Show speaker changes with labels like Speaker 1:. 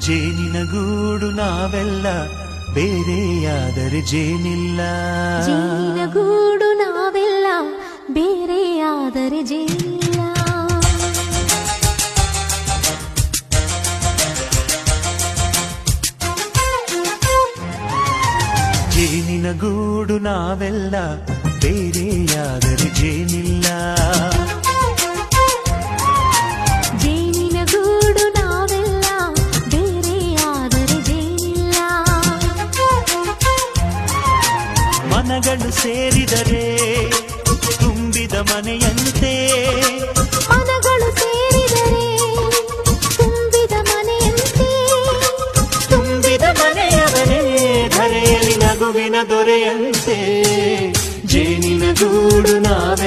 Speaker 1: ಜೇನಿನ ಗೂಡು ನಾವೆಲ್ಲ ಬೇರೆಯಾದರೆ ಜೇನಿಲ್ಲ.
Speaker 2: ಜೇನಿನ ಗೂಡು ನಾವೆಲ್ಲ ಬೇರೆಯಾದರೆ ಜೇನಿಲ್ಲ.
Speaker 1: ಜೇನಿನ ಗೂಡು ನಾವೆಲ್ಲ ಬೇರೆಯಾದರೆ ಜೇನಿಲ್ಲ.
Speaker 2: ಜೇನಿನ ಗೂಡು ನಾವೆಲ್ಲ ಬೇರೆಯಾದರೆ ಜೇನಿಲ್ಲ.
Speaker 1: ಮನಗಳು ಸೇರಿದರೆ ತುಂಬಿದ ಮನೆಯಂತೆ.
Speaker 2: ಮನಗಳು ಸೇರಿದರೆ ತುಂಬಿದ ಮನೆಯಂತೆ.
Speaker 1: ತುಂಬಿದ ಮನೆಯವರೇ ಧರೆಯಲ್ಲಿ ನಗುವಿನ ದೊರೆಯಂತೆ. ಜೇನಿನ ಗೂಡು ನಾವೆಲ್ಲ